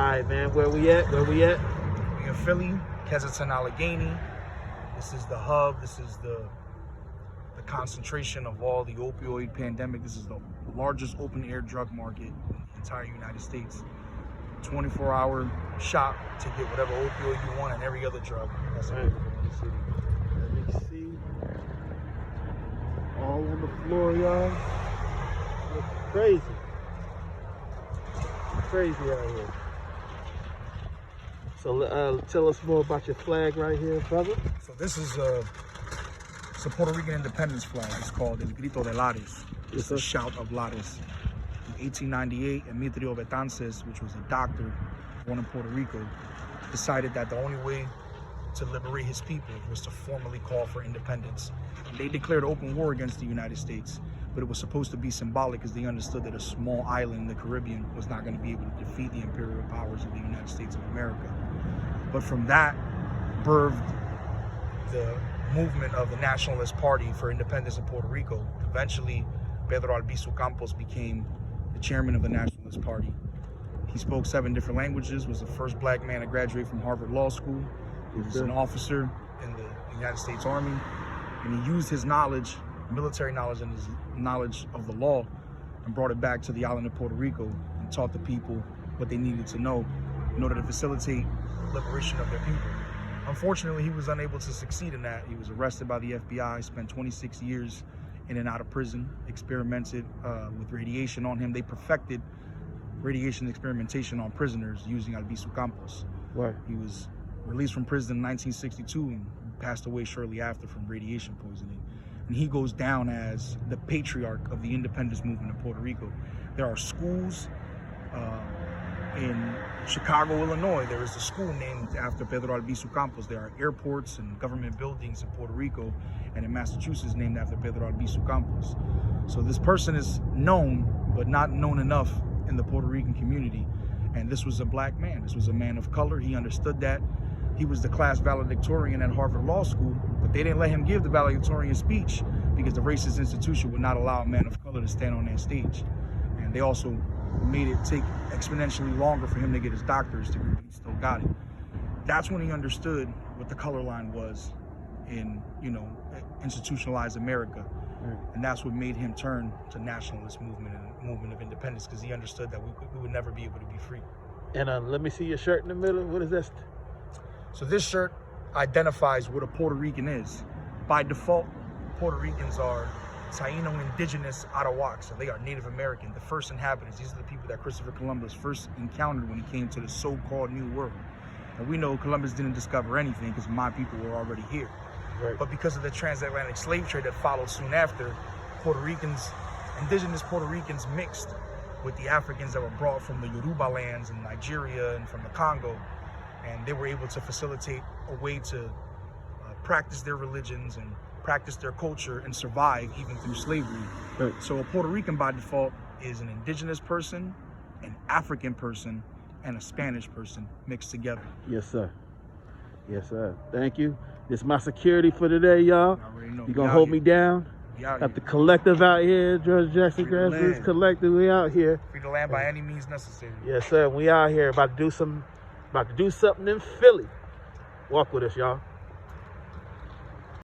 right, man. Where we at? We in Philly, CSZI Allegheny. This is the hub. This is the concentration of all the opioid pandemic. This is the largest open-air drug market in the entire United States. 24-hour shop to get whatever opioid you want and every other drug that's available in the city. Let me see. All on the floor, y'all. Looks crazy. Crazy out here. So tell us more about your flag right here, brother. So this is it's a Puerto Rican independence flag. It's called El Grito de Lares. It's the shout of Lares. In 1898, Emitrio Betances, which was a doctor born in Puerto Rico, decided that the only way to liberate his people was to formally call for independence. They declared open war against the United States, but it was supposed to be symbolic because they understood that a small island in the Caribbean was not going to be able to defeat the imperial powers of the United States of America. But from that birthed the movement of the Nationalist Party for Independence in Puerto Rico. Eventually, Pedro Albizu Campos became the chairman of the Nationalist Party. He spoke 7 different languages, was the first black man to graduate from Harvard Law School. He was an officer in the United States Army, and he used his knowledge, military knowledge, and his knowledge of the law, and brought it back to the island of Puerto Rico and taught the people what they needed to know in order to facilitate liberation of their people. Unfortunately, he was unable to succeed in that. He was arrested by the FBI, spent 26 years in and out of prison, experimented with radiation on him. They perfected radiation experimentation on prisoners using Albizu Campos. Right. He was released from prison in 1962 and passed away shortly after from radiation poisoning. And he goes down as the patriarch of the independence movement in Puerto Rico. There are schools in Chicago, Illinois. There is a school named after Pedro Albizu Campos. There are airports and government buildings in Puerto Rico and in Massachusetts named after Pedro Albizu Campos. So this person is known, but not known enough in the Puerto Rican community. And this was a black man. This was a man of color. He understood that. He was the class valedictorian at Harvard Law School, but they didn't let him give the valedictorian speech because the racist institution would not allow a man of color to stand on that stage. And they also made it take exponentially longer for him to get his doctorate degree, but he still got it. That's when he understood what the color line was in, institutionalized America. And that's what made him turn to nationalist movement and movement of independence, because he understood that we would never be able to be free. And let me see your shirt in the middle. What is this? So this shirt identifies what a Puerto Rican is. By default, Puerto Ricans are Taino indigenous Arawak, so they are Native American, the first inhabitants. These are the people that Christopher Columbus first encountered when he came to the so-called New World. And we know Columbus didn't discover anything because my people were already here. Right. But because of the transatlantic slave trade that followed soon after, Puerto Ricans, indigenous Puerto Ricans mixed with the Africans that were brought from the Yoruba lands in Nigeria and from the Congo. And they were able to facilitate a way to practice their religions and practice their culture and survive even through slavery. Right. So a Puerto Rican by default is an indigenous person, an African person, and a Spanish person mixed together. Yes, sir. Yes, sir. Thank you. This is my security for today, y'all. You gonna hold me down? Got the collective out here, George Jackson Grassroots Collective. We out here. Free the land by any means necessary. Yes, sir. We out here about to do something in Philly. Walk with us, y'all.